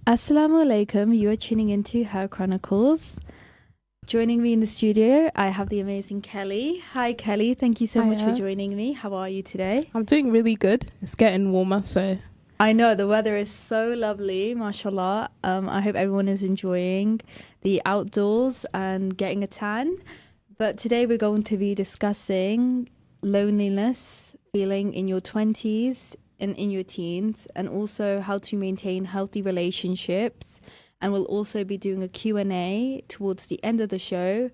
Assalamu alaikum, you are tuning into Her Chronicles. Joining me in the studio, I have the amazing Kelly. Hi Kelly, thank you so much for Hiya. joining me. How are you today? I'm doing really good. It's getting warmer, so I know the weather is so lovely, mashallah. I hope everyone is enjoying the outdoors and getting a tan. But today we're going to be discussing loneliness, feeling in your 20s and in your teens, and also how to maintain healthy relationships. And we'll also be doing a Q&A towards the end of the show.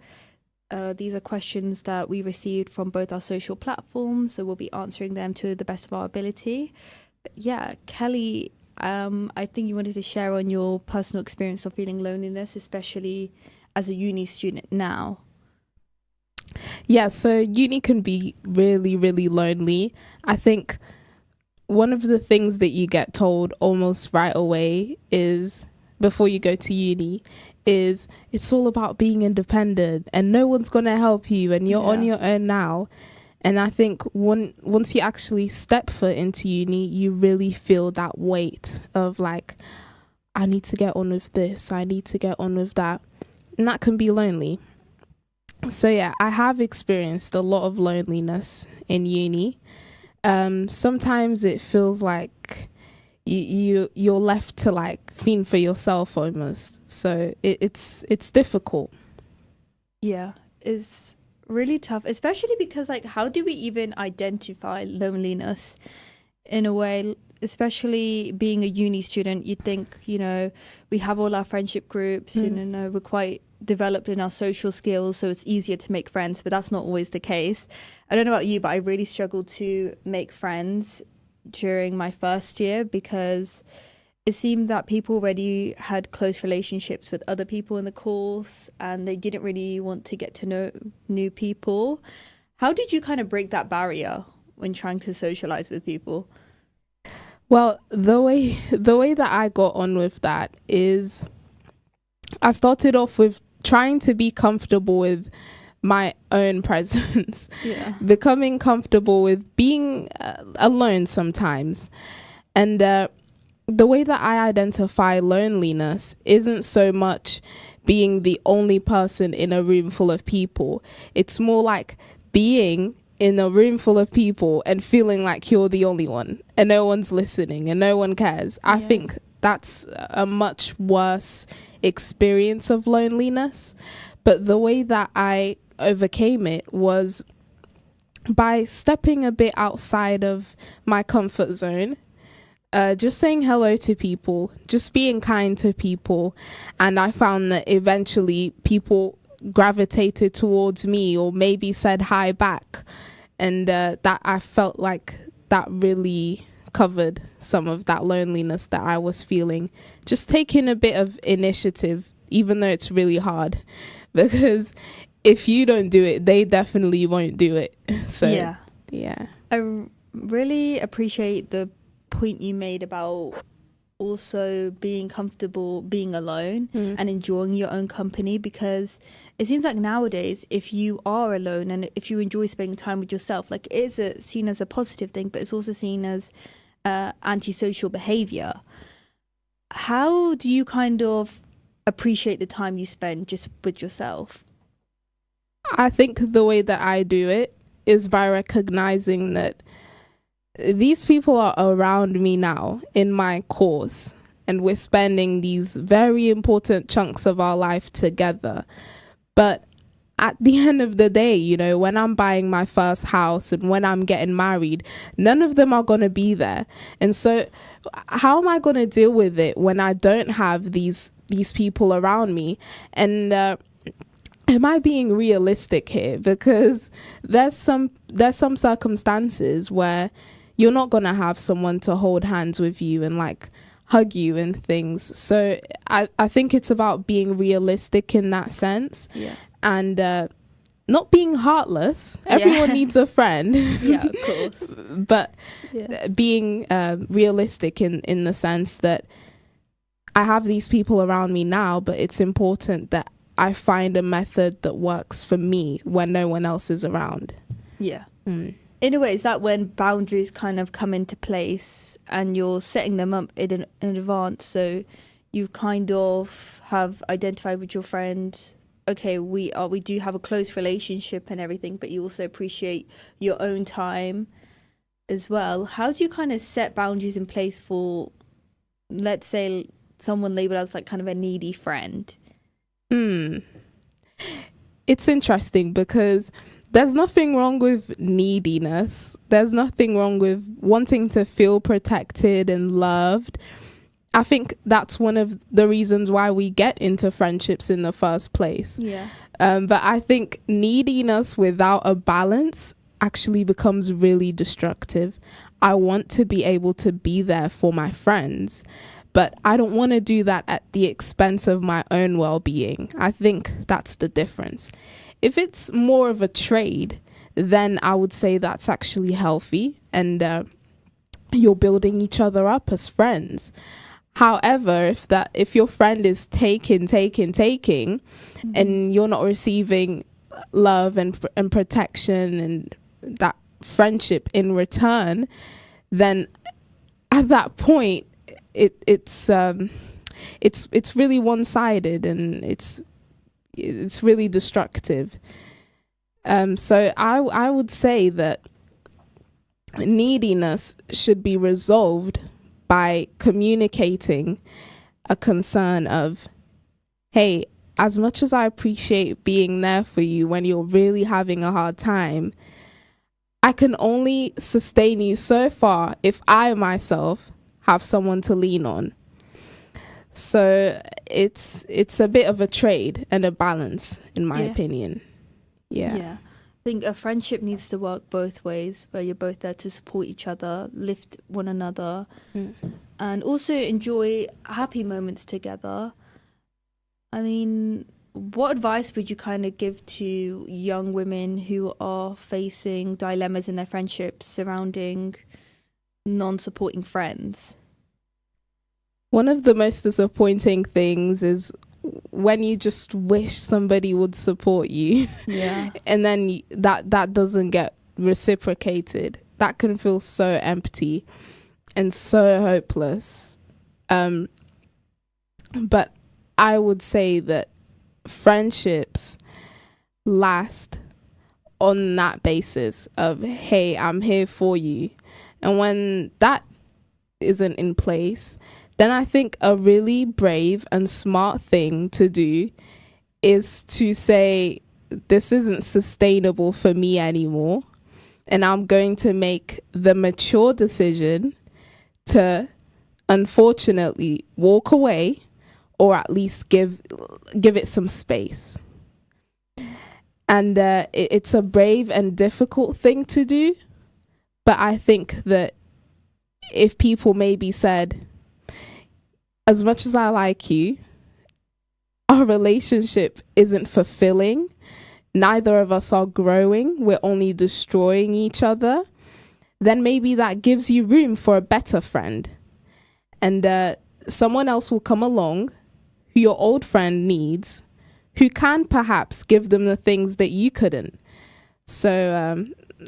These are questions that we received from both our social platforms, so we'll be answering them to the best of our ability. But yeah, Kelly, I think you wanted to share on your personal experience of feeling loneliness, especially as a uni student now. yeah, so uni can be really, really lonely. I think one of the things that you get told almost right away is before you go to uni is it's all about being independent and no one's going to help you and you're on Yeah. your own now. And I think once you actually step foot into uni, you really feel that weight of like, I need to get on with this, I need to get on with that. And that can be lonely. So yeah, I have experienced a lot of loneliness in uni. Sometimes it feels like you're left to like fend for yourself almost. So it's difficult. Yeah, it's really tough, especially because, like, how do we even identify loneliness in a way? Especially being a uni student, you think, we have all our friendship groups, we're quite developed in our social skills, so it's easier to make friends, but that's not always the case. I don't know about you, but I really struggled to make friends during my first year because it seemed that people already had close relationships with other people in the course and they didn't really want to get to know new people. How did you kind of break that barrier when trying to socialize with people? Well, the way that I got on with that is I started off with trying to be comfortable with my own presence, Yeah. becoming comfortable with being alone sometimes. And the way that I identify loneliness isn't so much being the only person in a room full of people. It's more like being in a room full of people and feeling like you're the only one and no one's listening and no one cares. I Yeah. think that's a much worse experience of loneliness. But the way that I overcame it was by stepping a bit outside of my comfort zone, just saying hello to people, just being kind to people. And I found that eventually people gravitated towards me or maybe said hi back. And that I felt like that really covered some of that loneliness that I was feeling. Just taking a bit of initiative, even though it's really hard, because if you don't do it, they definitely won't do it. So, Yeah. yeah. Really appreciate the point you made about also being comfortable being alone and enjoying your own company, because it seems like nowadays if you are alone and if you enjoy spending time with yourself, like, it is seen as a positive thing, but it's also seen as antisocial behavior. How do you kind of appreciate the time you spend just with yourself? I think the way that I do it is by recognizing that these people are around me now in my course and we're spending these very important chunks of our life together. But at the end of the day, when I'm buying my first house and when I'm getting married, none of them are going to be there. And so how am I going to deal with it when I don't have these people around me? And am I being realistic here? Because there's some circumstances where you're not going to have someone to hold hands with you and like hug you and things. So I think it's about being realistic in that sense. Yeah. And not being heartless. Everyone needs a friend. Yeah, of course. But Yeah. being realistic in the sense that I have these people around me now, but it's important that I find a method that works for me when no one else is around. Yeah. In a way, is that when boundaries kind of come into place and you're setting them up in advance, so you kind of have identified with your friend, okay, we do have a close relationship and everything, but you also appreciate your own time as well. How do you kind of set boundaries in place for, let's say, someone labeled as like kind of a needy friend? It's interesting because there's nothing wrong with neediness. There's nothing wrong with wanting to feel protected and loved. I think that's one of the reasons why we get into friendships in the first place. Yeah. But I think neediness without a balance actually becomes really destructive. I want to be able to be there for my friends, but I don't want to do that at the expense of my own well-being. I think that's the difference. If it's more of a trade, then I would say that's actually healthy, and you're building each other up as friends. However, if your friend is taking, and you're not receiving love and protection and that friendship in return, then at that point it's really one-sided, and it's really destructive. So I would say that neediness should be resolved by communicating a concern of, hey, as much as I appreciate being there for you when you're really having a hard time, I can only sustain you so far if I myself have someone to lean on. So it's a bit of a trade and a balance, in my opinion. Yeah. I think a friendship needs to work both ways, where you're both there to support each other, lift one another, and also enjoy happy moments together. I mean, what advice would you kind of give to young women who are facing dilemmas in their friendships surrounding non-supporting friends? One of the most disappointing things is when you just wish somebody would support you. Yeah. And then that doesn't get reciprocated. That can feel so empty and so hopeless. But I would say that friendships last on that basis of, hey, I'm here for you. And when that isn't in place, then I think a really brave and smart thing to do is to say, this isn't sustainable for me anymore, and I'm going to make the mature decision to, unfortunately, walk away, or at least give it some space. And it's a brave and difficult thing to do, but I think that if people maybe said, as much as I like you, our relationship isn't fulfilling, neither of us are growing, we're only destroying each other, then maybe that gives you room for a better friend. And someone else will come along who your old friend needs, who can perhaps give them the things that you couldn't. So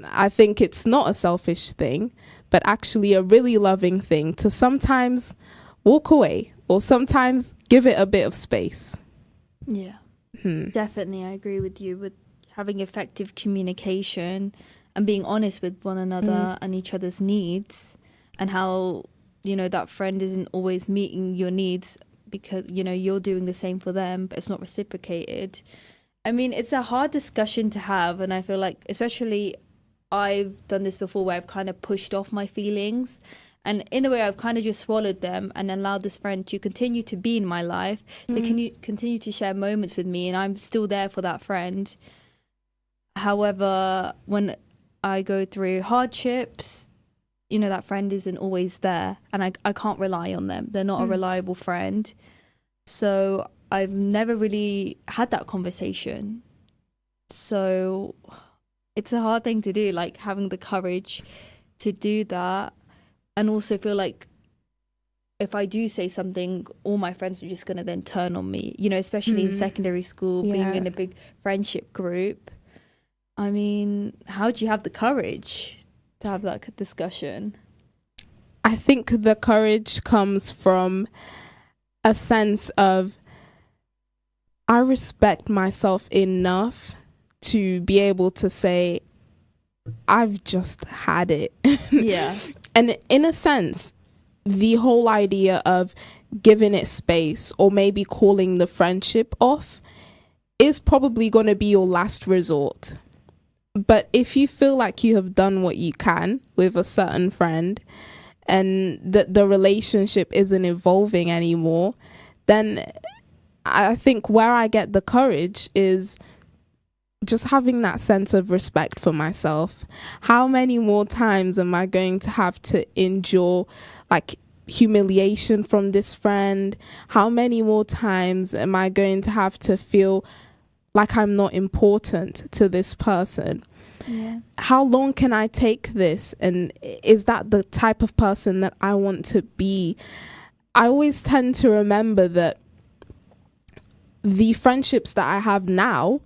I think it's not a selfish thing, but actually a really loving thing to sometimes walk away, or sometimes give it a bit of space. Yeah. Definitely, I agree with you with having effective communication and being honest with one another and each other's needs, and how, that friend isn't always meeting your needs because, you're doing the same for them, but it's not reciprocated. I mean, it's a hard discussion to have, and I feel like, especially, I've done this before where I've kind of pushed off my feelings. And in a way, I've kind of just swallowed them and allowed this friend to continue to be in my life, to continue to share moments with me, and I'm still there for that friend. However, when I go through hardships, that friend isn't always there, and I can't rely on them. They're not a reliable friend. So I've never really had that conversation. So it's a hard thing to do, like having the courage to do that. And also feel like if I do say something, all my friends are just going to then turn on me, especially in secondary school, being in a big friendship group. I mean, how do you have the courage to have that discussion? I think the courage comes from a sense of I respect myself enough to be able to say, I've just had it. Yeah. And in a sense, the whole idea of giving it space or maybe calling the friendship off is probably going to be your last resort. But if you feel like you have done what you can with a certain friend and that the relationship isn't evolving anymore, then I think where I get the courage is just having that sense of respect for myself. How many more times am I going to have to endure like humiliation from this friend? How many more times am I going to have to feel like I'm not important to this person? Yeah. How long can I take this? And is that the type of person that I want to be? I always tend to remember that the friendships that I have now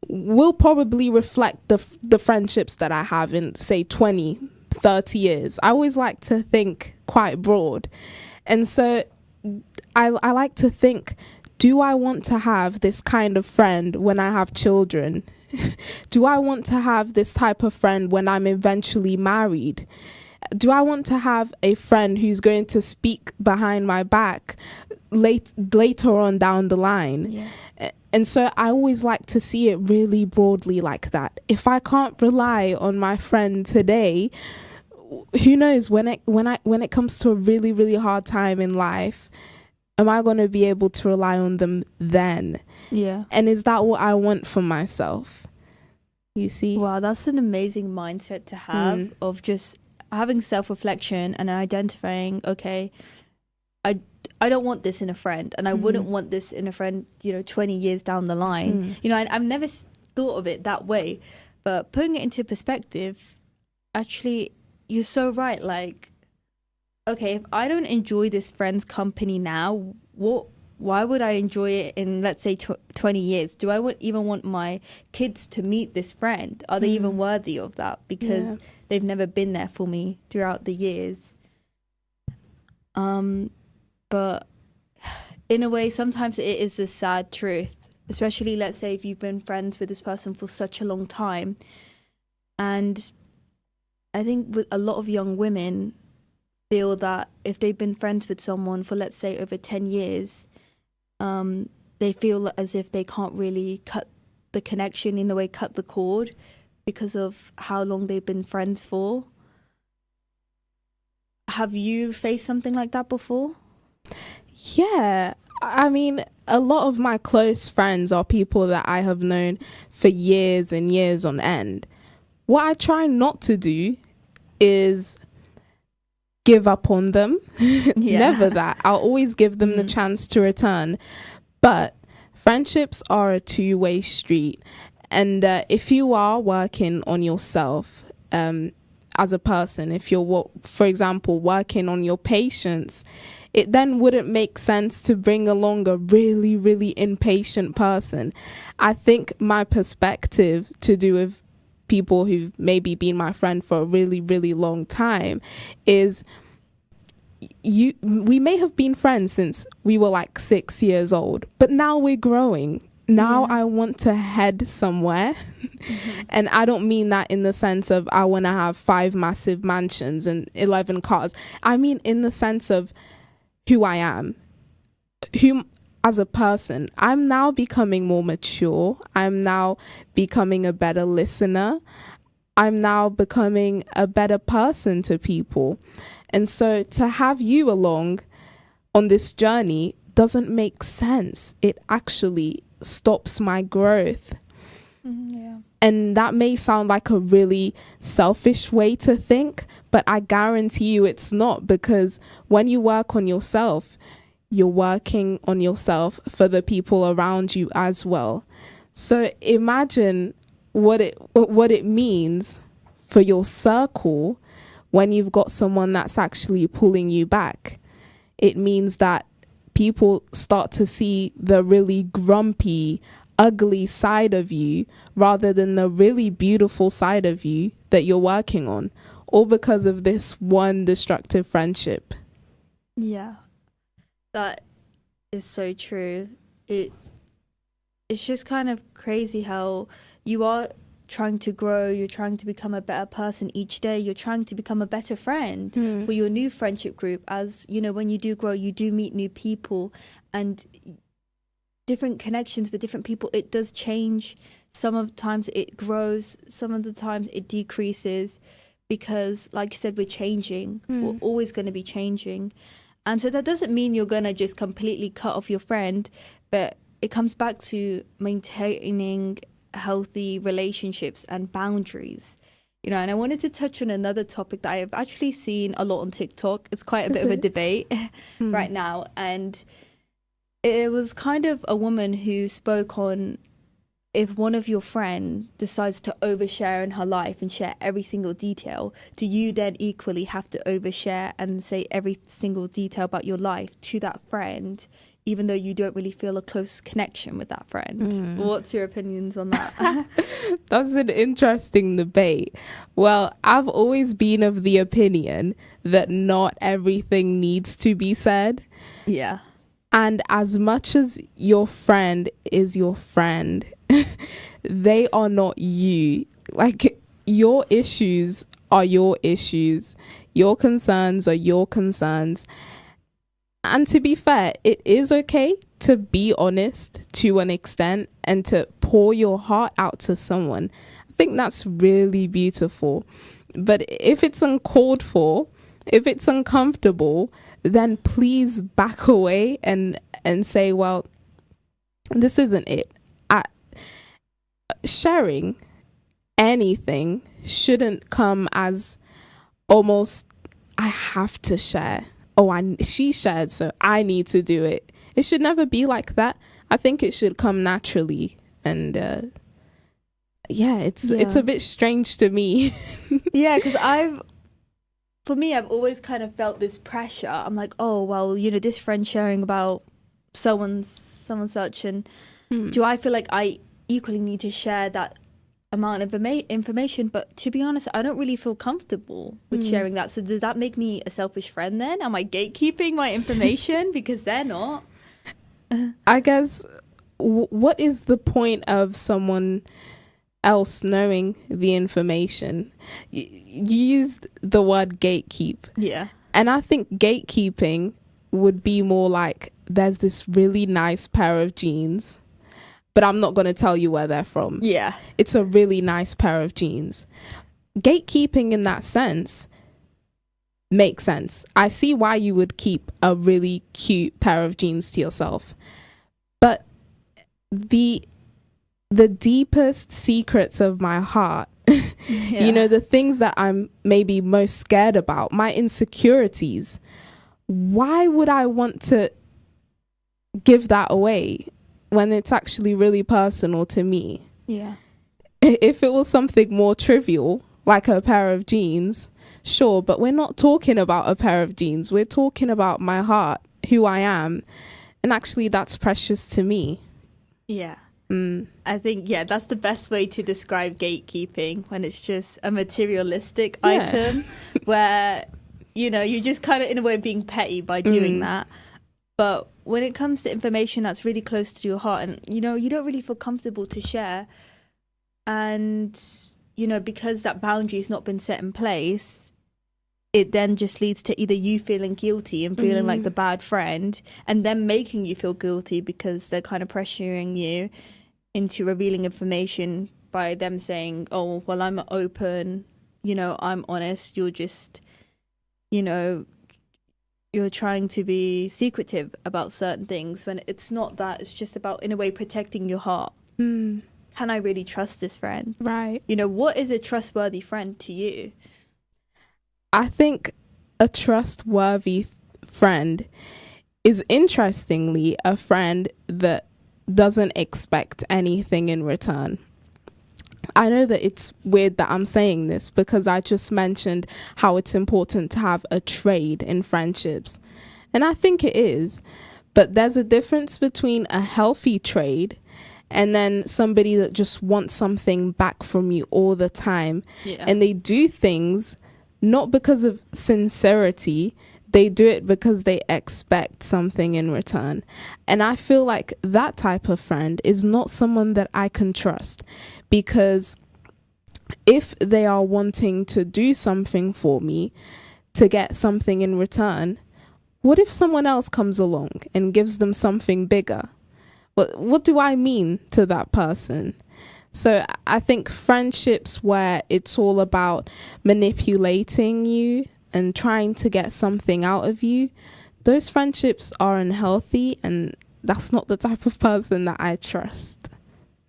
will probably reflect the friendships that I have in, say, 20, 30 years. I always like to think quite broad. And so I like to think, do I want to have this kind of friend when I have children? Do I want to have this type of friend when I'm eventually married? Do I want to have a friend who's going to speak behind my back later on down the line? Yeah. And so I always like to see it really broadly like that. If I can't rely on my friend today, who knows, when it comes to a really, really hard time in life, am I going to be able to rely on them then? Yeah. And is that what I want for myself? You see? Wow, that's an amazing mindset to have, of just having self-reflection and identifying, okay, I don't want this in a friend, and I wouldn't want this in a friend, 20 years down the line. I've never thought of it that way, but putting it into perspective, actually, you're so right. Like, okay, if I don't enjoy this friend's company now, why would I enjoy it in, let's say, 20 years? Do I even want my kids to meet this friend? Are they even worthy of that? Because they've never been there for me throughout the years. But in a way, sometimes it is a sad truth, especially, let's say, if you've been friends with this person for such a long time. And I think with a lot of young women feel that if they've been friends with someone for, let's say, over 10 years, they feel as if they can't really cut the connection, in the way cut the cord, because of how long they've been friends for. Have you faced something like that before? Yeah, I mean, a lot of my close friends are people that I have known for years and years on end. What I try not to do is give up on them. Never that. I'll always give them the chance to return. But friendships are a two-way street. And if you are working on yourself as a person, if you're, for example, working on your patience, it then wouldn't make sense to bring along a really, really impatient person. I think my perspective to do with people who've maybe been my friend for a really, really long time is we may have been friends since we were like 6 years old, but now we're growing. Now I want to head somewhere. And I don't mean that in the sense of I want to have 5 massive mansions and 11 cars. I mean in the sense of who I am, as a person. I'm now becoming more mature. I'm now becoming a better listener. I'm now becoming a better person to people. And so to have you along on this journey doesn't make sense. It actually stops my growth. And that may sound like a really selfish way to think, but I guarantee you it's not, because when you work on yourself, you're working on yourself for the people around you as well. So imagine what it means for your circle when you've got someone that's actually pulling you back. It means that people start to see the really grumpy, ugly side of you rather than the really beautiful side of you that you're working on, all because of this one destructive friendship. Yeah, that It's so true. It it's just kind of crazy how you are trying to grow, you're trying to become a better person each day, you're trying to become a better friend for your new friendship group. As you know, when you do grow, you do meet new people, and different connections with different people, it does change. Some of the times it grows, some of the times it decreases, because like you said, we're changing. We're always going to be changing. And so that doesn't mean you're going to just completely cut off your friend, but it comes back to maintaining healthy relationships and boundaries. You know, and I wanted to touch on another topic that I have actually seen a lot on TikTok. It's quite a bit of a debate right now. And it was kind of a woman who spoke on, if one of your friends decides to overshare in her life and share every single detail, do you then equally have to overshare and say every single detail about your life to that friend, even though you don't really feel a close connection with that friend? What's your opinions on that? That's an interesting debate. Well, I've always been of the opinion that not everything needs to be said. Yeah. And as much as your friend is your friend, they are not you. Like, your issues are your issues. Your concerns are your concerns. And to be fair, it is okay to be honest to an extent and to pour your heart out to someone. I think that's really beautiful. But if it's uncalled for, if it's uncomfortable, then please back away and say, well, this isn't it. Sharing anything shouldn't come as almost, I have to share. Oh, she shared, so I need to do it. It should never be like that. I think it should come naturally. And it's a bit strange to me. Yeah, because I've always kind of felt this pressure. I'm like, oh, well, you know, this friend sharing about someone such, and do I feel like I equally need to share that amount of information? But to be honest, I don't really feel comfortable with sharing that. So does that make me a selfish friend then? Am I gatekeeping my information? Because they're not. I guess, what is the point of someone else knowing the information? You used the word gatekeep. Yeah. And I think gatekeeping would be more like, there's this really nice pair of jeans, but I'm not going to tell you where they're from. Yeah. It's a really nice pair of jeans. Gatekeeping in that sense makes sense. I see why you would keep a really cute pair of jeans to yourself. But the deepest secrets of my heart, you know, the things that I'm maybe most scared about, my insecurities, why would I want to give that away when it's actually really personal to me? Yeah. If it was something more trivial, like a pair of jeans, sure, but we're not talking about a pair of jeans. We're talking about my heart, who I am. And actually, that's precious to me. Yeah. I think, that's the best way to describe gatekeeping, when it's just a materialistic item where, you know, you're just kind of in a way being petty by doing that. But when it comes to information that's really close to your heart and, you know, you don't really feel comfortable to share, and, you know, because that boundary has not been set in place, it then just leads to either you feeling guilty and feeling like the bad friend, and then making you feel guilty because they're kind of pressuring you into revealing information by them saying, oh, well, I'm open, you know, I'm honest, you're just, you know, you're trying to be secretive about certain things, when it's not that. It's just about, in a way, protecting your heart. Can I really trust this friend? Right. You know, what is a trustworthy friend to you? I think a trustworthy friend is, interestingly, a friend that doesn't expect anything in return. I know that it's weird that I'm saying this, because I just mentioned how it's important to have a trade in friendships. And I think it is. But there's a difference between a healthy trade and then somebody that just wants something back from you all the time. Yeah. And they do things not because of sincerity. They do it because they expect something in return. And I feel like that type of friend is not someone that I can trust, because if they are wanting to do something for me to get something in return, what if someone else comes along and gives them something bigger? What do I mean to that person? So I think friendships where it's all about manipulating you and trying to get something out of you, those friendships are unhealthy, and that's not the type of person that I trust.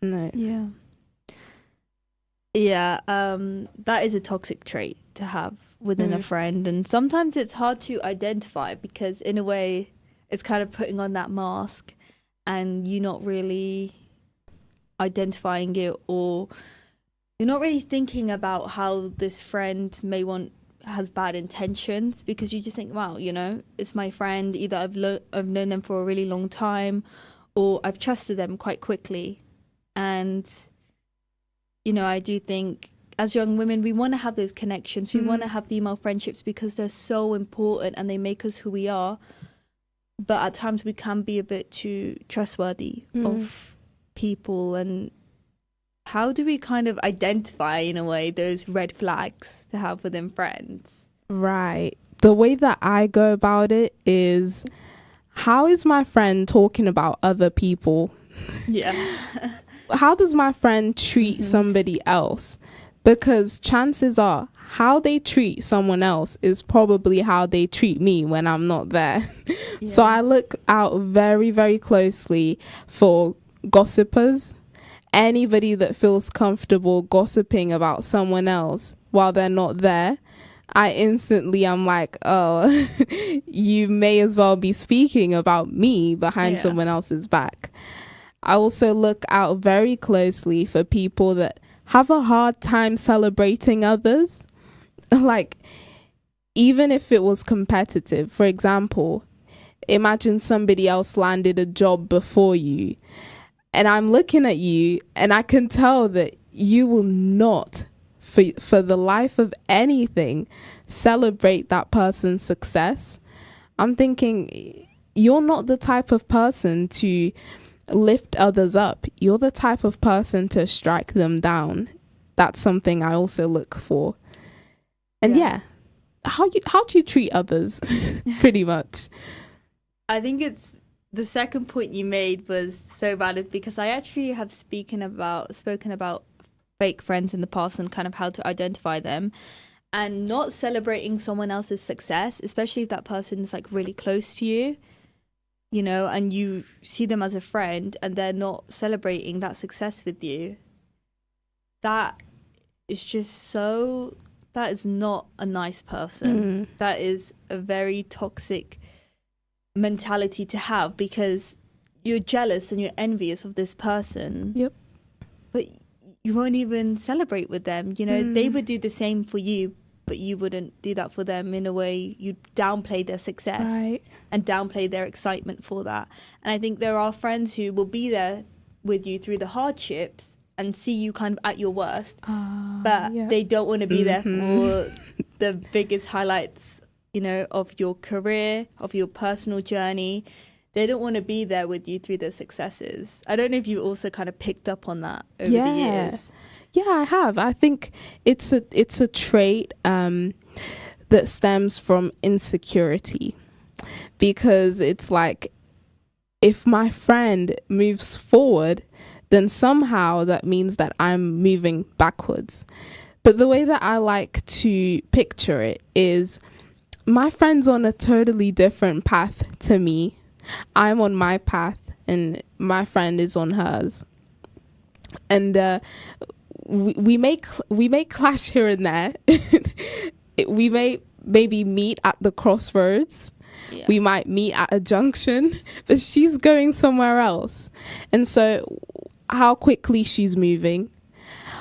No. Yeah. Yeah, that is a toxic trait to have within a friend, and sometimes it's hard to identify because in a way it's kind of putting on that mask and you're not really identifying it, or you're not really thinking about how this friend has bad intentions, because you just think, wow, it's my friend. Either I've known them for a really long time, or I've trusted them quite quickly. And I do think as young women we want to have those connections. We want to have female friendships because they're so important and they make us who we are. But at times we can be a bit too trustworthy of people. And how do we kind of identify, in a way, those red flags to have within friends? Right. The way that I go about it is, how is my friend talking about other people? Yeah. How does my friend treat somebody else? Because chances are how they treat someone else is probably how they treat me when I'm not there. Yeah. So I look out very, very closely for gossipers. Anybody that feels comfortable gossiping about someone else while they're not there, I'm like, oh, you may as well be speaking about me behind someone else's back. I also look out very closely for people that have a hard time celebrating others. Like, even if it was competitive, for example, imagine somebody else landed a job before you, and I'm looking at you and I can tell that you will not, for the life of anything, celebrate that person's success. I'm thinking, you're not the type of person to lift others up. You're the type of person to strike them down. That's something I also look for. And how do you treat others? Pretty much. I think it's the second point you made was so valid, because I actually have spoken about fake friends in the past and kind of how to identify them, and not celebrating someone else's success, especially if that person is like really close to you, and you see them as a friend and they're not celebrating that success with you. That is not a nice person. That is a very toxic mentality to have, because you're jealous and you're envious of this person. Yep. But you won't even celebrate with them. They would do the same for you, but you wouldn't do that for them. In a way, you downplay their success and downplay their excitement for that. And I think there are friends who will be there with you through the hardships and see you kind of at your worst, but they don't want to be there for the biggest highlights, of your career, of your personal journey. They don't want to be there with you through the successes. I don't know if you also kind of picked up on that over the years. Yeah, I have. I think it's a trait that stems from insecurity, because it's like, if my friend moves forward, then somehow that means that I'm moving backwards. But the way that I like to picture it is, my friend's on a totally different path to me. I'm on my path and my friend is on hers. And we may clash here and there. We may maybe meet at the crossroads. Yeah. We might meet at a junction, but she's going somewhere else. And so how quickly she's moving,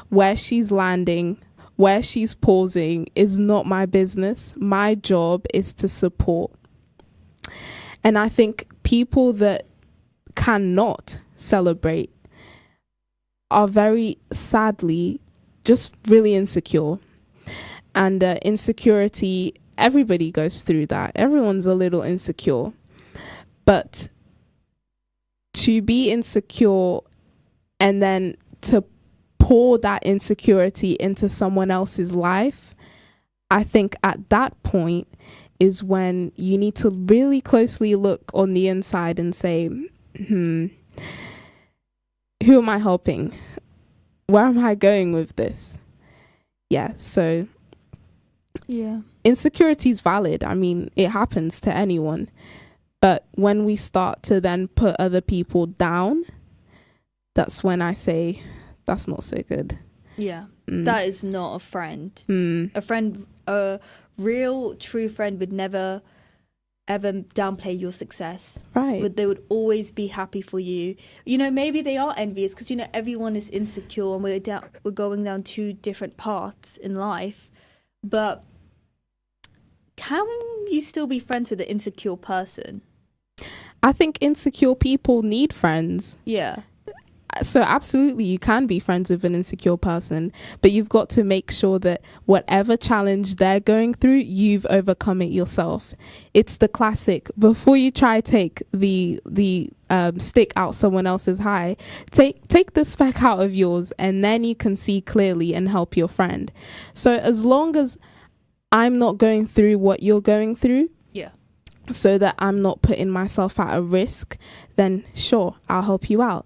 where she's landing, where she's pausing is not my business. My job is to support. And I think people that cannot celebrate are very sadly just really insecure. And insecurity everybody goes through that. Everyone's a little insecure. But to be insecure and then to pour that insecurity into someone else's life, I think at that point is when you need to really closely look on the inside and say, who am I helping? Where am I going with this? Yeah, so insecurity is valid. I mean, it happens to anyone. But when we start to then put other people down, that's when I say, that's not so good. Yeah, that is not a friend. A friend, a real, true friend would never, ever downplay your success. Right. They would always be happy for you. You know, maybe they are envious because, you know, everyone is insecure and we're going down two different paths in life. But can you still be friends with an insecure person? I think insecure people need friends. Yeah. So absolutely, you can be friends with an insecure person, but you've got to make sure that whatever challenge they're going through, you've overcome it yourself. It's the classic. Before you try take the stick out someone else's eye, take the speck out of yours, and then you can see clearly and help your friend. So as long as I'm not going through what you're going through, so that I'm not putting myself at a risk, then sure, I'll help you out.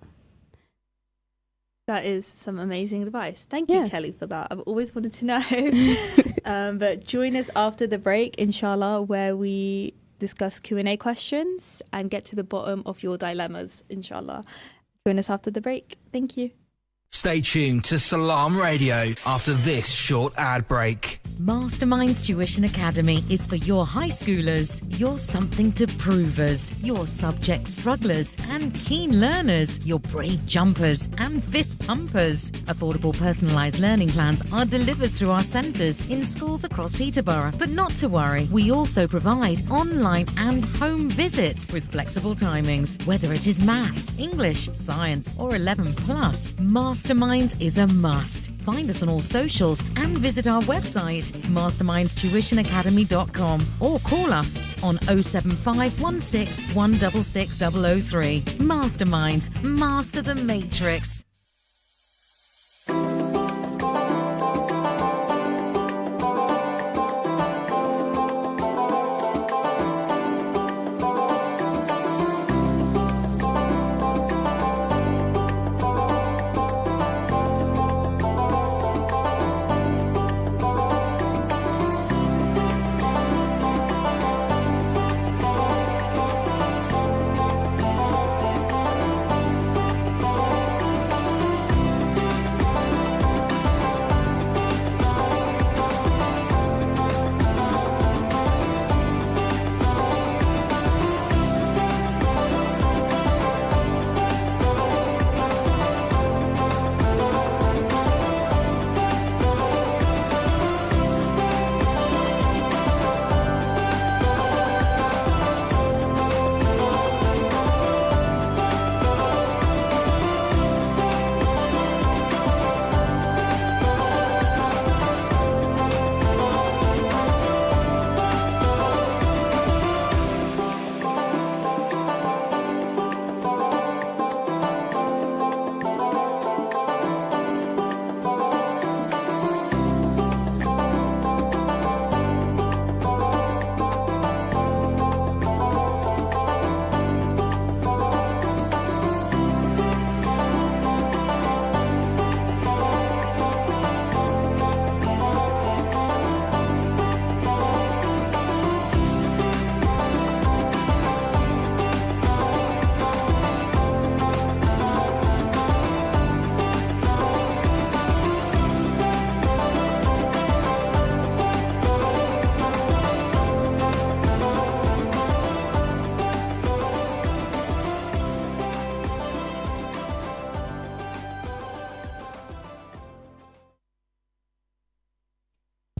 That is some amazing advice. Thank you, Kelly, for that. I've always wanted to know. But join us after the break, inshallah, where we discuss Q&A questions and get to the bottom of your dilemmas, inshallah. Join us after the break. Thank you. Stay tuned to Salam Radio after this short ad break. Masterminds Tuition Academy is for your high schoolers, your something to provers, your subject strugglers and keen learners, your brave jumpers and fist pumpers. Affordable personalised learning plans are delivered through our centres in schools across Peterborough. But not to worry, we also provide online and home visits with flexible timings. Whether it is maths, English, science or 11 plus, Masterminds is a must. Find us on all socials and visit our website mastermindstuitionacademy.com or call us on 07516 166 003. Masterminds, master the matrix.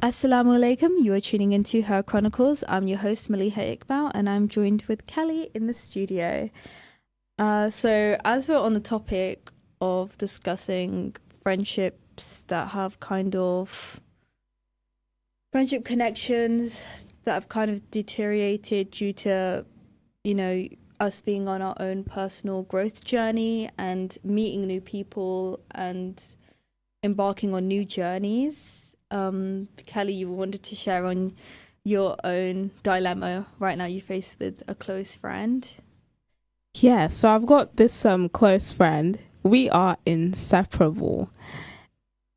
Assalamu alaikum. You are tuning into Her Chronicles. I'm your host, Maleeha Iqbal, and I'm joined with Kelly in the studio. So as we're on the topic of discussing friendships that have kind of friendship connections that have kind of deteriorated due to, you know, us being on our own personal growth journey and meeting new people and embarking on new journeys. Kelly, you wanted to share on your own dilemma right now you face with a close friend. Yeah, so I've got this close friend. We are inseparable.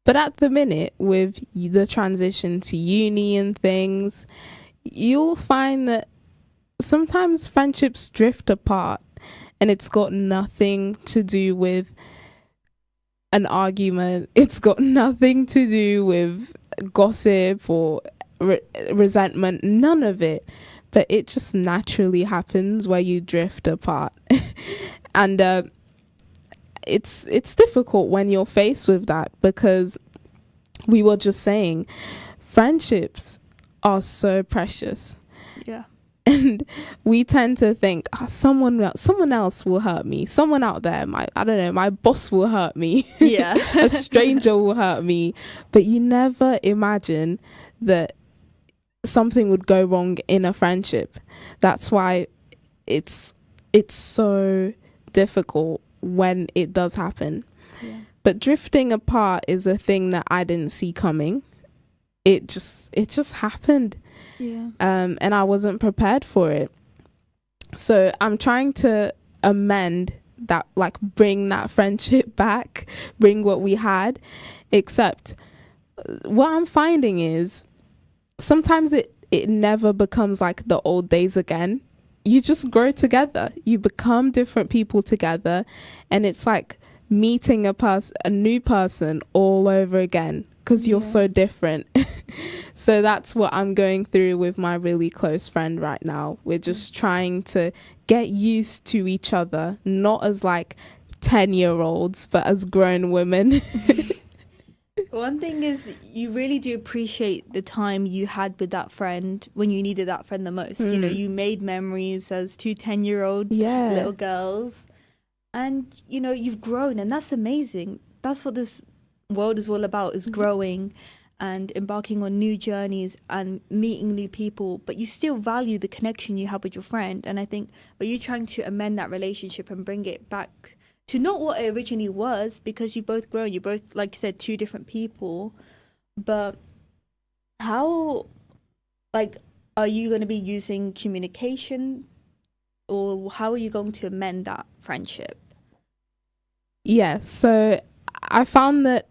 But at the minute, with the transition to uni and things, you'll find that sometimes friendships drift apart, and it's got nothing to do with an argument. It's got nothing to do with gossip or resentment, none of it. But it just naturally happens where you drift apart. And it's difficult when you're faced with that, because we were just saying friendships are so precious. Yeah. And we tend to think, oh, someone else will hurt me. Someone out there, my boss will hurt me. Yeah. A stranger will hurt me. But you never imagine that something would go wrong in a friendship. That's why it's so difficult when it does happen. Yeah. But drifting apart is a thing that I didn't see coming. It just happened. Yeah. And I wasn't prepared for it. So I'm trying to amend that, like bring that friendship back, bring what we had. Except what I'm finding is sometimes it never becomes like the old days again. You just grow together. You become different people together. And it's like meeting a new person all over again, because you're so different. So that's what I'm going through with my really close friend right now. We're just trying to get used to each other, not as like 10-year-olds, but as grown women. One thing is, you really do appreciate the time you had with that friend when you needed that friend the most. You know, you made memories as two 10-year-old little girls. And, you know, you've grown, and that's amazing. That's what this world is all about, is growing and embarking on new journeys and meeting new people. But you still value the connection you have with your friend. And I think, but you're trying to amend that relationship and bring it back to not what it originally was, because you've both grown. You're both, like you said, two different people. But how, like, are you going to be using communication, or how are you going to amend that friendship? Yeah, so I found that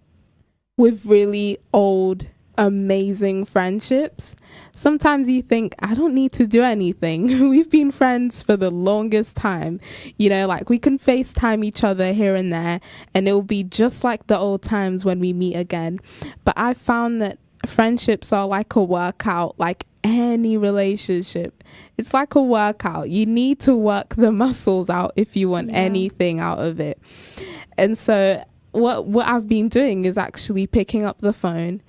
with really old, amazing friendships, sometimes you think, I don't need to do anything. We've been friends for the longest time. You know, like we can FaceTime each other here and there, and it'll be just like the old times when we meet again. But I found that friendships are like a workout, like any relationship. It's like a workout. You need to work the muscles out if you want anything out of it. And so what I've been doing is actually picking up the phone,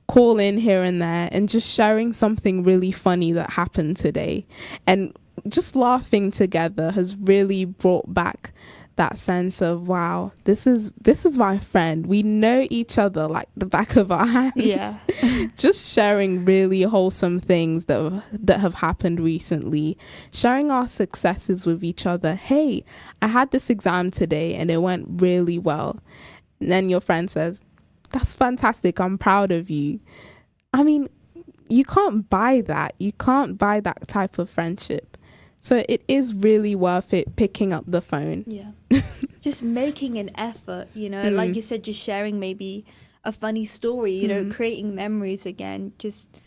call in here and there, and just sharing something really funny that happened today. And just laughing together has really brought back that sense of, wow, this is my friend. We know each other like the back of our hands. Yeah. Just sharing really wholesome things that have happened recently, sharing our successes with each other. Hey, I had this exam today and it went really well. And then your friend says, that's fantastic, I'm proud of you. I mean, you can't buy that. You can't buy that type of friendship. So it is really worth it picking up the phone. Yeah. Just making an effort, you know, like you said, just sharing maybe a funny story, you know, creating memories again. Just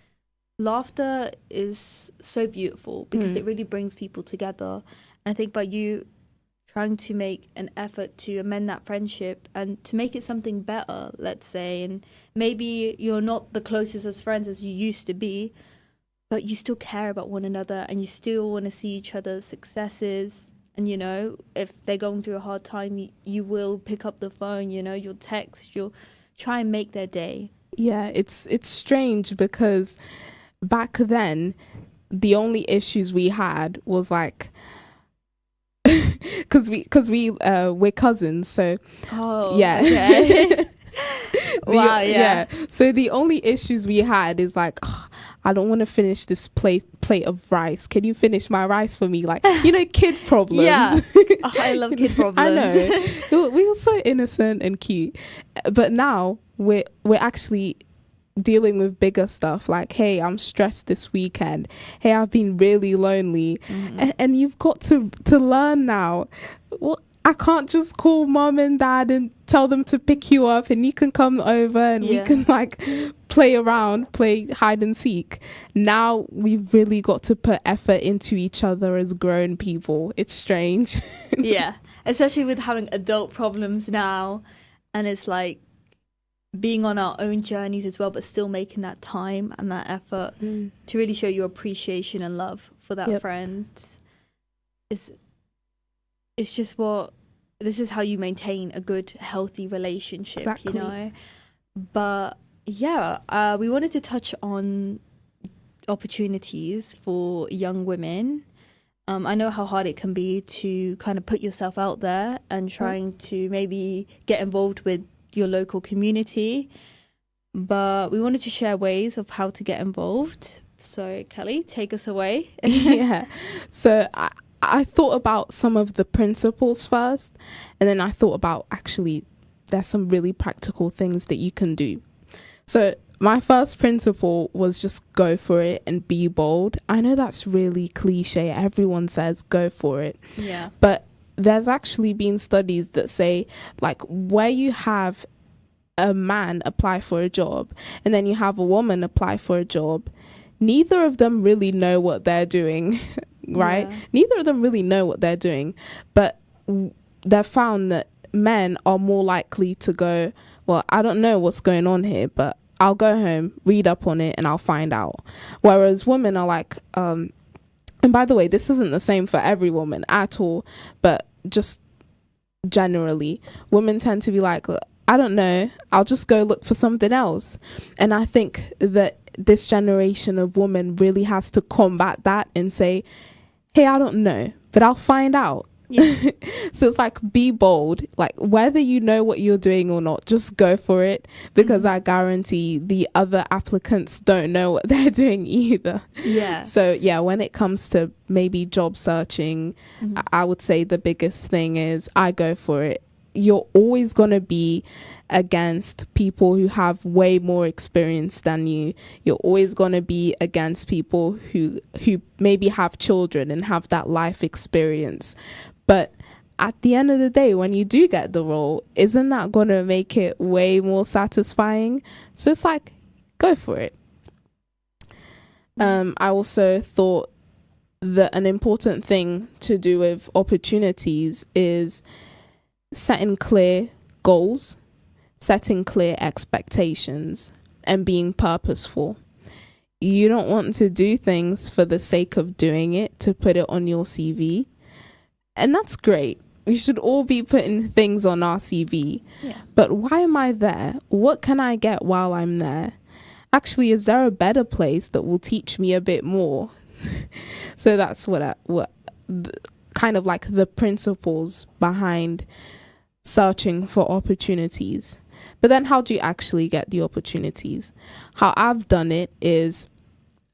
laughter is so beautiful because it really brings people together. And I think by you trying to make an effort to amend that friendship and to make it something better, let's say, and maybe you're not the closest as friends as you used to be, but you still care about one another and you still want to see each other's successes. And, you know, if they're going through a hard time, you will pick up the phone, you know, you'll text, you'll try and make their day. Yeah, it's strange because back then, the only issues we had was like, because we're cousins, so Okay. Wow, yeah. So the only issues we had is like, I don't want to finish this plate of rice. Can you finish my rice for me? Like, kid problems. Yeah. Oh, I love kid problems. I know. We were so innocent and cute. But now we're actually dealing with bigger stuff, like, hey, I'm stressed this weekend. Hey, I've been really lonely. And you've got to learn now. Well, I can't just call mom and dad and tell them to pick you up and you can come over and we can like play around, play hide and seek. Now we've really got to put effort into each other as grown people. It's strange. Yeah, especially with having adult problems now, and it's like being on our own journeys as well, but still making that time and that effort to really show your appreciation and love for that friend. It's just this is how you maintain a good, healthy relationship, Exactly. But yeah, we wanted to touch on opportunities for young women. I know how hard it can be to kind of put yourself out there and trying to maybe get involved with your local community. But we wanted to share ways of how to get involved. So Kelly, take us away. Yeah. So I thought about some of the principles first, and then I thought about actually there's some really practical things that you can do. So my first principle was just go for it and be bold. I know that's really cliche. Everyone says go for it. Yeah. But there's actually been studies that say, like, where you have a man apply for a job and then you have a woman apply for a job, neither of them really know what they're doing. Right? Yeah. Neither of them really know what they're doing, but they've found that men are more likely to go, well, I don't know what's going on here, but I'll go home, read up on it, and I'll find out. Whereas women are like, and by the way, this isn't the same for every woman at all, but just generally, women tend to be like, I don't know, I'll just go look for something else. And I think that this generation of women really has to combat that and say, hey, I don't know, but I'll find out. Yeah. So it's like, be bold, like whether you know what you're doing or not, just go for it, because I guarantee the other applicants don't know what they're doing either. Yeah. So yeah, when it comes to maybe job searching, I would say the biggest thing is I go for it. You're always going to be against people who have way more experience than you. You're always going to be against people who maybe have children and have that life experience. But at the end of the day, when you do get the role, isn't that going to make it way more satisfying? So it's like, go for it. I also thought that an important thing to do with opportunities is setting clear goals, setting clear expectations, and being purposeful. You don't want to do things for the sake of doing it, to put it on your CV. And that's great. We should all be putting things on our CV. Yeah. But why am I there? What can I get while I'm there? Actually, is there a better place that will teach me a bit more? So that's kind of like the principles behind searching for opportunities. But then how do you actually get the opportunities? How I've done it is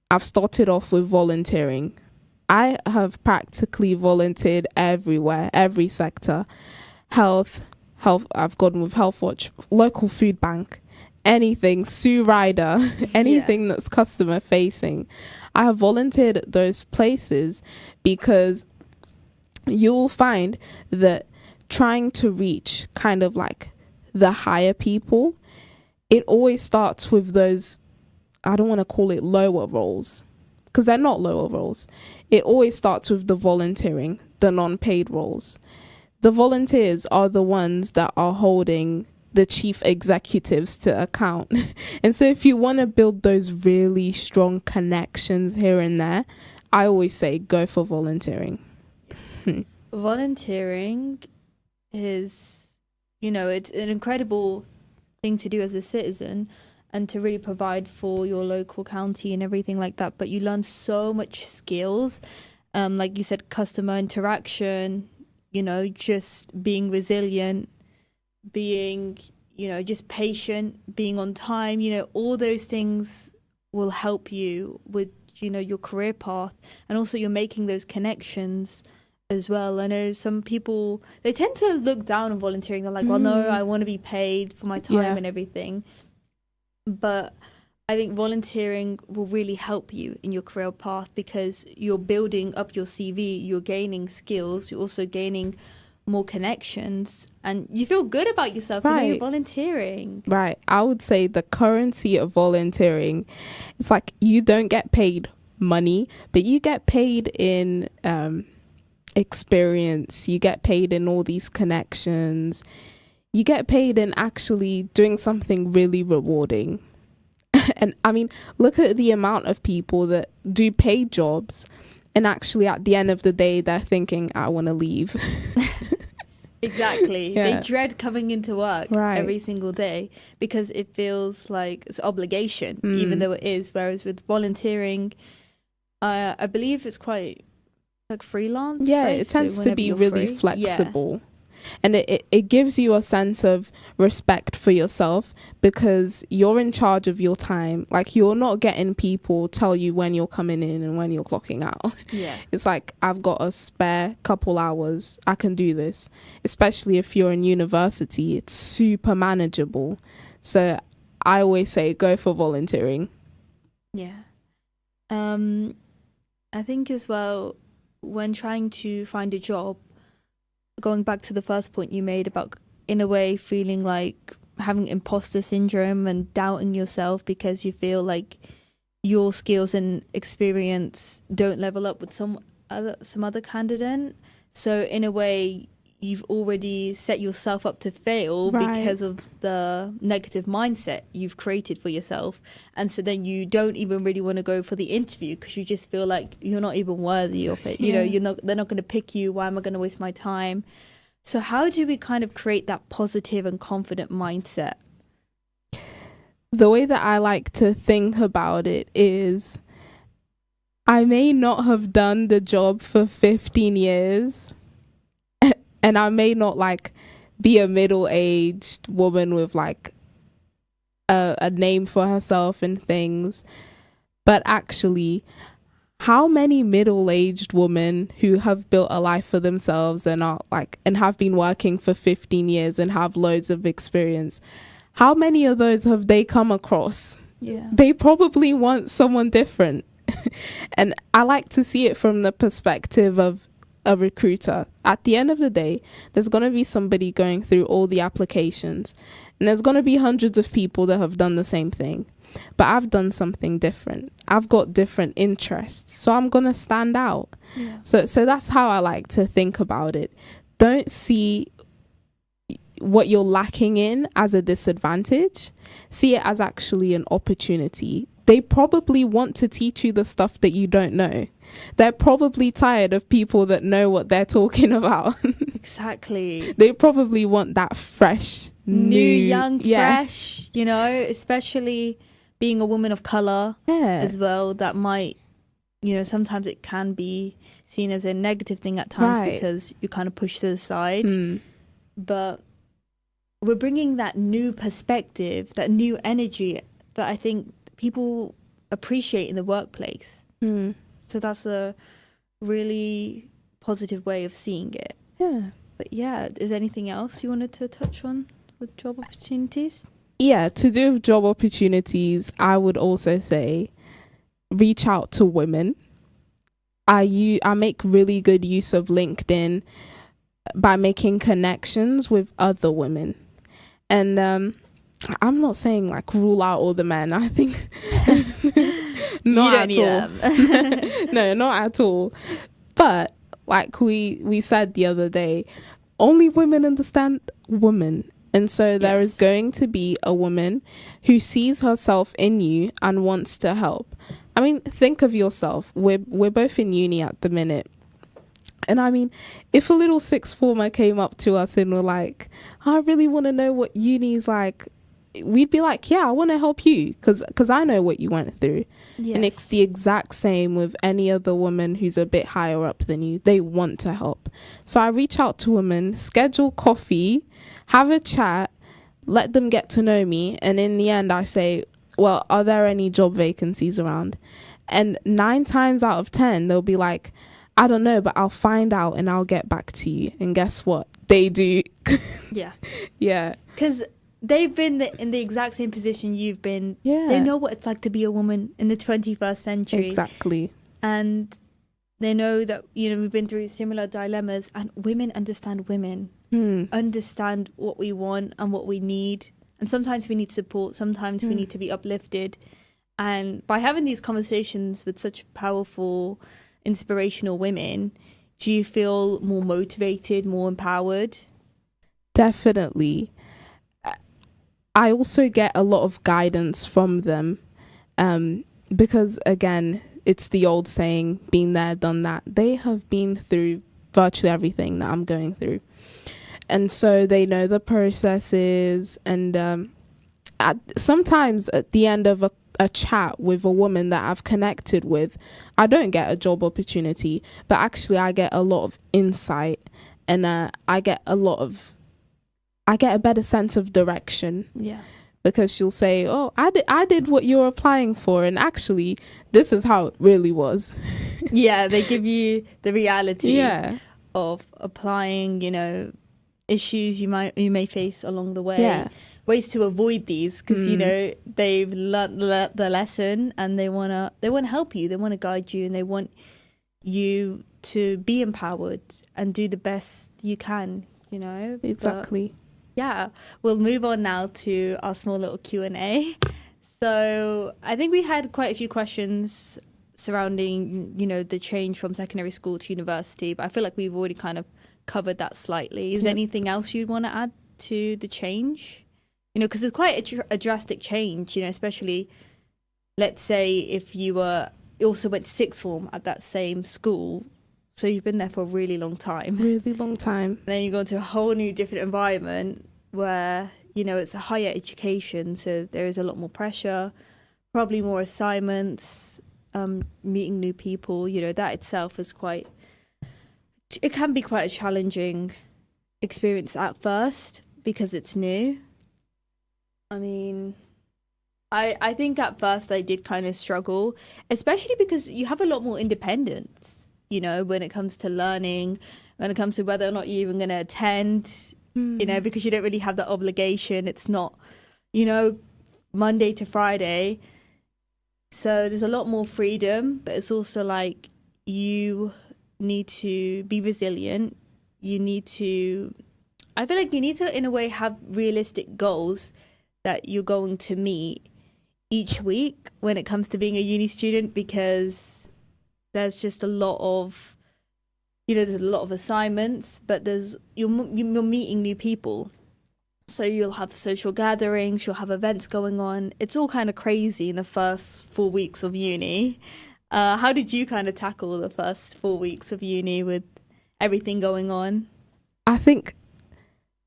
I've started off with volunteering. I have practically volunteered everywhere, every sector. Health, I've gone with Health Watch, local food bank, anything, Sue Rider, anything that's customer facing. I have volunteered at those places because you will find that trying to reach kind of like the higher people, it always starts with those, I don't want to call it lower roles, because they're not lower roles. It always starts with the volunteering, the non-paid roles. The volunteers are the ones that are holding the chief executives to account. And so if you want to build those really strong connections here and there, I always say go for volunteering. Volunteering is, it's an incredible thing to do as a citizen and to really provide for your local county and everything like that. But you learn so much skills, like you said, customer interaction, just being resilient, being, just patient, being on time, all those things will help you with, you know, your career path, and also you're making those connections as well. I know some people, they tend to look down on volunteering. They're like, well, no, I want to be paid for my time and everything. But I think volunteering will really help you in your career path, because you're building up your CV, you're gaining skills, you're also gaining more connections, and you feel good about yourself. You know, you're volunteering. Right. I would say the currency of volunteering, it's like you don't get paid money, but you get paid in experience. You get paid in all these connections. You get paid in actually doing something really rewarding. And I mean, look at the amount of people that do paid jobs, and actually at the end of the day, they're thinking, I want to leave. Exactly. They dread coming into work every single day because it feels like it's obligation, even though it is. Whereas with volunteering, I believe it's quite like freelance. Yeah, right? it tends so to be really free. flexible. And it gives you a sense of respect for yourself, because you're in charge of your time. Like, you're not getting people tell you when you're coming in and when you're clocking out. Yeah. It's like, I've got a spare couple hours, I can do this. Especially if you're in university, it's super manageable. So I always say go for volunteering. Yeah. I think as well, when trying to find a job, going back to the first point you made about, in a way, feeling like having imposter syndrome and doubting yourself because you feel like your skills and experience don't level up with some other candidate. So in a way, you've already set yourself up to fail because of the negative mindset you've created for yourself. And so then you don't even really want to go for the interview because you just feel like you're not even worthy of it. You know, they're not going to pick you. Why am I going to waste my time? So how do we kind of create that positive and confident mindset? The way that I like to think about it is, I may not have done the job for 15 years, and I may not like be a middle-aged woman with like a name for herself and things, but actually, how many middle-aged women who have built a life for themselves and are like, and have been working for 15 years and have loads of experience, how many of those have they come across? Yeah. They probably want someone different. And I like to see it from the perspective of a recruiter. At the end of the day, there's going to be somebody going through all the applications, and there's going to be hundreds of people that have done the same thing, but I've done something different. I've got different interests, so I'm going to stand out. So that's how I like to think about it. Don't see what you're lacking in as a disadvantage. See it as actually an opportunity. They probably want to teach you the stuff that you don't know. They're probably tired of people that know what they're talking about. Exactly. They probably want that fresh, new, young, fresh, you know, especially being a woman of color as well. That might, you know, sometimes it can be seen as a negative thing at times because you kind of push to the side. But we're bringing that new perspective, that new energy that I think people appreciate in the workplace. So that's a really positive way of seeing it. Yeah. But yeah, is there anything else you wanted to touch on with job opportunities? Yeah, to do with job opportunities, I would also say reach out to women. I make really good use of LinkedIn by making connections with other women. And I'm not saying like rule out all the men. I think not at all. No, not at all. But like we said the other day, only women understand women. And so there is going to be a woman who sees herself in you and wants to help. I mean, think of yourself. We're both in uni at the minute. And I mean, if a little sixth former came up to us and were like, I really want to know what uni's like, we'd be like, yeah, I want to help you because I know what you went through. And it's the exact same with any other woman who's a bit higher up than you. They want to help. So I reach out to women, schedule coffee, have a chat, let them get to know me. And in the end, I say, well, are there any job vacancies around? And 9 times out of 10, they'll be like, I don't know, but I'll find out and I'll get back to you. And guess what? They do. Yeah. Yeah. Because they've been in the exact same position you've been. Yeah. They know what it's like to be a woman in the 21st century. Exactly. And they know that, you know, we've been through similar dilemmas, and women understand women, understand what we want and what we need. And sometimes we need support. Sometimes we need to be uplifted. And by having these conversations with such powerful, inspirational women, do you feel more motivated, more empowered? Definitely. I also get a lot of guidance from them, because again, it's the old saying, been there, done that. They have been through virtually everything that I'm going through. And so they know the processes. And sometimes at the end of a chat with a woman that I've connected with, I don't get a job opportunity, but actually I get a lot of insight, and I get a better sense of direction. Yeah. Because she'll say, oh, I did what you're applying for, and actually this is how it really was. Yeah, they give you the reality Yeah. of applying, you know, issues you may face along the way. Yeah. Ways to avoid these, because you know they've learnt the lesson, and they wanna help you, they want to guide you, and they want you to be empowered and do the best you can, you know. Exactly. But yeah, we'll move on now to our small little Q&A. So I think we had quite a few questions surrounding, you know, the change from secondary school to university, but I feel like we've already kind of covered that slightly. Is there anything else you'd want to add to the change? You know, because it's quite a drastic change, you know, especially, let's say, if you also went to sixth form at that same school, so you've been there for a really long time. Really long time. And then you go into a whole new different environment where, you know, it's a higher education, so there is a lot more pressure, probably more assignments, meeting new people. You know, that itself is it can be quite a challenging experience at first because it's new. I mean, I think at first I did kind of struggle, especially because you have a lot more independence, you know, when it comes to learning, when it comes to whether or not you're even going to attend, you know, because you don't really have that obligation. It's not, you know, Monday to Friday. So there's a lot more freedom, but it's also like you need to be resilient. I feel like you need to, in a way, have realistic goals that you're going to meet each week when it comes to being a uni student, because there's just a lot of, you know, there's a lot of assignments, but you're meeting new people. So you'll have social gatherings, you'll have events going on. It's all kind of crazy in the first 4 weeks of uni. How did you kind of tackle the first 4 weeks of uni with everything going on? I think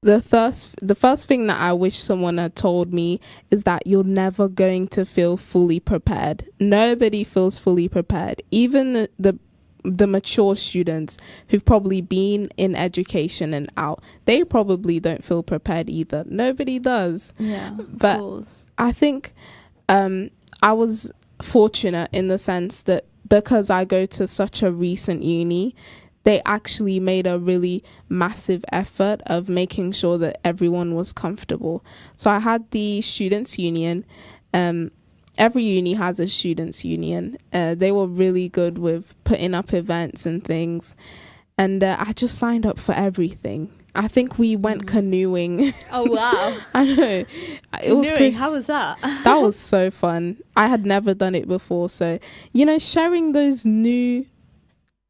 the first thing that I wish someone had told me is that you're never going to feel fully prepared. Nobody feels fully prepared. Even the mature students who've probably been in education and out, they probably don't feel prepared either. Nobody does. Yeah, but of course. I think I was fortunate in the sense that because I go to such a recent uni, they actually made a really massive effort of making sure that everyone was comfortable. So I had the students' union. Every uni has a students' union. They were really good with putting up events and things. And I just signed up for everything. I think we went canoeing. Oh, wow. I know. It was Canoeing, how was that? That was so fun. I had never done it before. So, you know, sharing those new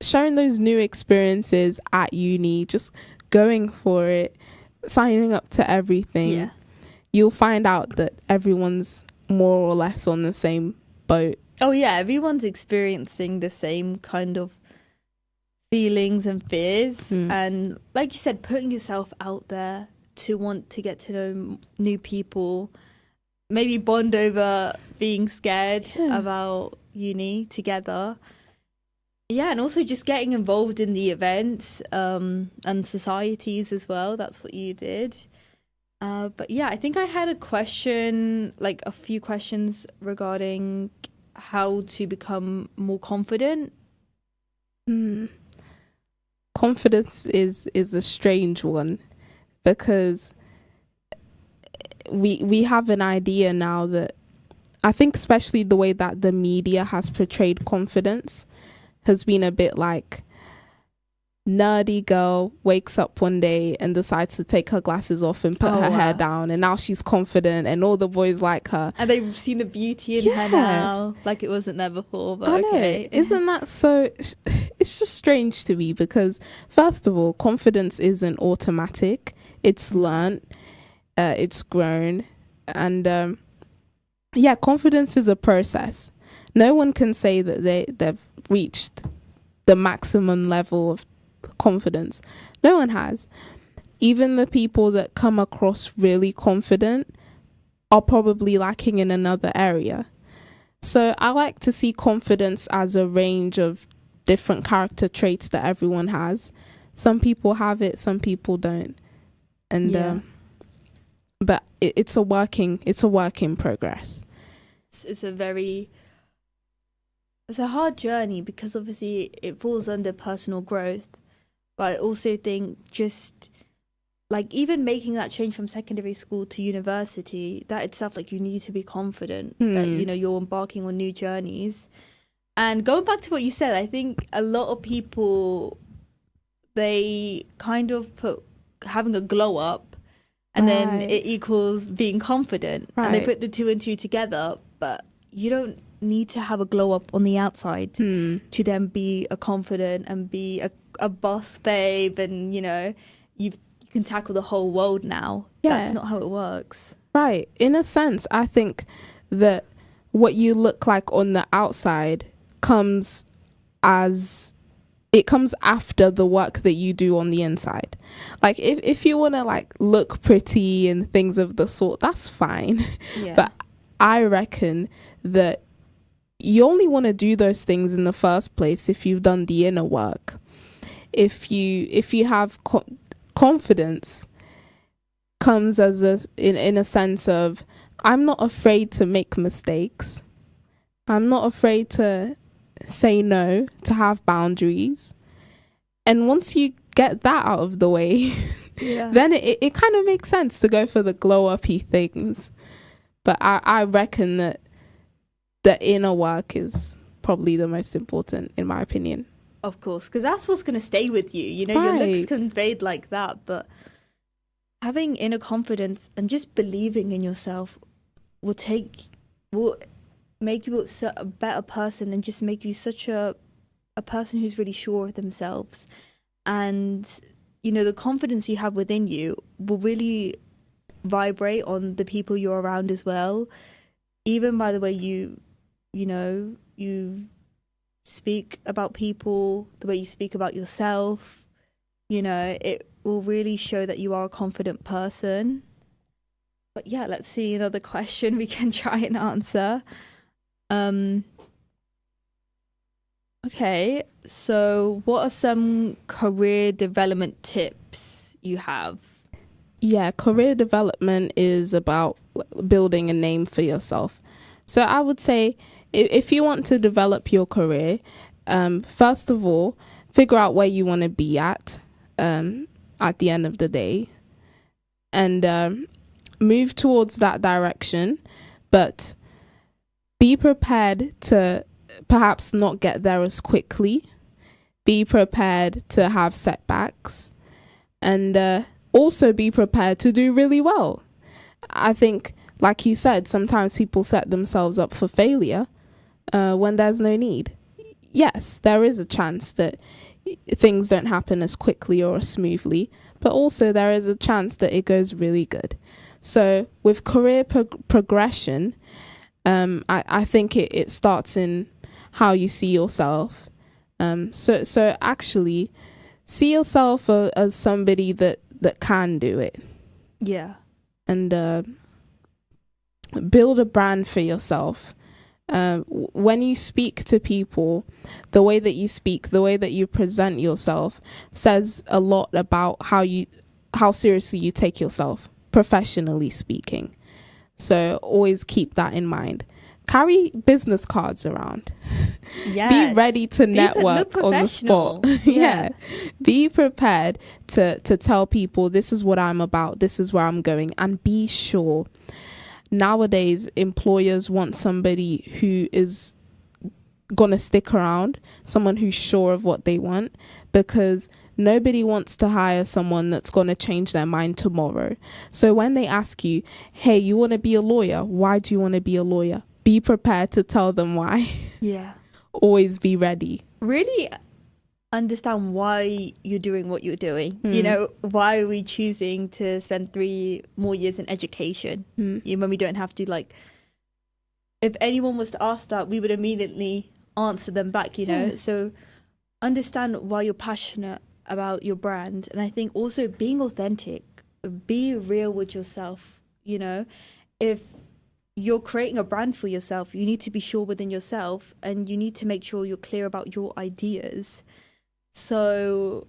experiences at uni, just going for it, signing up to everything. Yeah. You'll find out that everyone's more or less on the same boat. Oh yeah, everyone's experiencing the same kind of feelings and fears, and like you said, putting yourself out there to want to get to know new people, maybe bond over being scared about uni together. Yeah, and also just getting involved in the events and societies as well. That's what you did. But yeah, I think I had a question, like a few questions regarding how to become more confident. Hmm. Confidence is a strange one, because we have an idea now that, I think especially the way that the media has portrayed confidence has been a bit like, nerdy girl wakes up one day and decides to take her glasses off and put her hair down, and now she's confident and all the boys like her. And they've seen the beauty in her now, like it wasn't there before, but I okay. know. Isn't that so? It's just strange to me, because first of all, confidence isn't automatic. It's learned, it's grown, and yeah, confidence is a process. No one can say that they've reached the maximum level of confidence. No one has. Even the people that come across really confident are probably lacking in another area. So I like to see confidence as a range of different character traits that everyone has. Some people have it, some people don't, and but it's a work in progress. It's a hard journey, because obviously it falls under personal growth. But I also think just like even making that change from secondary school to university, that itself, like you need to be confident that, you know, you're embarking on new journeys. And going back to what you said, I think a lot of people, they kind of put having a glow up and then it equals being confident. And they put the two and two together, but you don't need to have a glow up on the outside to then be a confident and be a boss babe, and you know you can tackle the whole world now. That's not how it works. Right. In a sense, I think that what you look like on the outside comes after the work that you do on the inside. Like if you want to like look pretty and things of the sort, that's fine. But I reckon that you only want to do those things in the first place if you've done the inner work. If you have confidence, comes as in a sense of, I'm not afraid to make mistakes. I'm not afraid to say no, to have boundaries. And once you get that out of the way, then it kind of makes sense to go for the glow-uppy things. But I reckon that the inner work is probably the most important, in my opinion. Of course, because that's what's going to stay with you. You know, your looks can fade like that, but having inner confidence and just believing in yourself will make you a better person, and just make you such a person who's really sure of themselves. And, you know, the confidence you have within you will really vibrate on the people you're around as well. Even by the way you speak about people, the way you speak about yourself, you know, it will really show that you are a confident person. But yeah, let's see another question we can try and answer. Okay, so what are some career development tips you have? Yeah, career development is about building a name for yourself. So I would say, if you want to develop your career, first of all, figure out where you want to be at the end of the day, and move towards that direction. But be prepared to perhaps not get there as quickly. Be prepared to have setbacks, and also be prepared to do really well. I think, like you said, sometimes people set themselves up for failure when there's no need. Yes, there is a chance that things don't happen as quickly or as smoothly, but also there is a chance that it goes really good. So with career progression, I think it starts in how you see yourself. So actually see yourself as somebody that can do it. Yeah. And build a brand for yourself. When you speak to people, the way that you speak, the way that you present yourself says a lot about how seriously you take yourself. professionally speaking. So always keep that in mind. Carry business cards around. Yes. Be ready to network look on the spot. Yeah. Be prepared to tell people, this is what I'm about, this is where I'm going, and be sure. Nowadays, employers want somebody who is gonna stick around, someone who's sure of what they want, because nobody wants to hire someone that's gonna change their mind tomorrow. So when they ask you, hey, you want to be a lawyer? Why do you want to be a lawyer? Be prepared to tell them why. Yeah. Always be ready. Really understand why you're doing what you're doing. You know, why are we choosing to spend 3 more years in education when we don't have to? Like, if anyone was to ask that, we would immediately answer them back, you know. So understand why you're passionate about your brand. And I think also being authentic, be real with yourself. You know, if you're creating a brand for yourself, you need to be sure within yourself, and you need to make sure you're clear about your ideas. So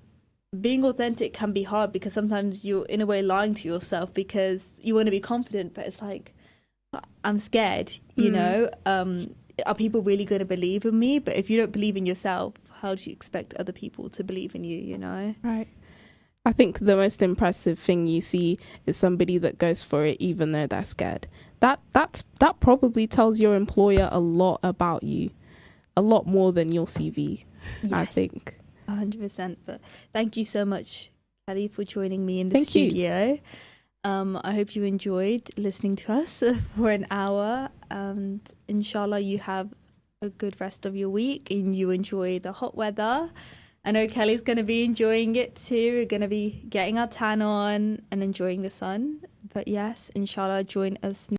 being authentic can be hard, because sometimes you're in a way lying to yourself because you want to be confident, but it's like, I'm scared, you know. Are people really going to believe in me? But if you don't believe in yourself, how do you expect other people to believe in you, you know? Right. I think the most impressive thing you see is somebody that goes for it even though they're scared. That probably tells your employer a lot about you, a lot more than your CV. Yes, I think 100%. But thank you so much, Kelly, for joining me in the Thank you. studio. I hope you enjoyed listening to us for an hour, and inshallah you have a good rest of your week and you enjoy the hot weather. I know Kelly's going to be enjoying it too. We're going to be getting our tan on and enjoying the sun. But yes, inshallah, join us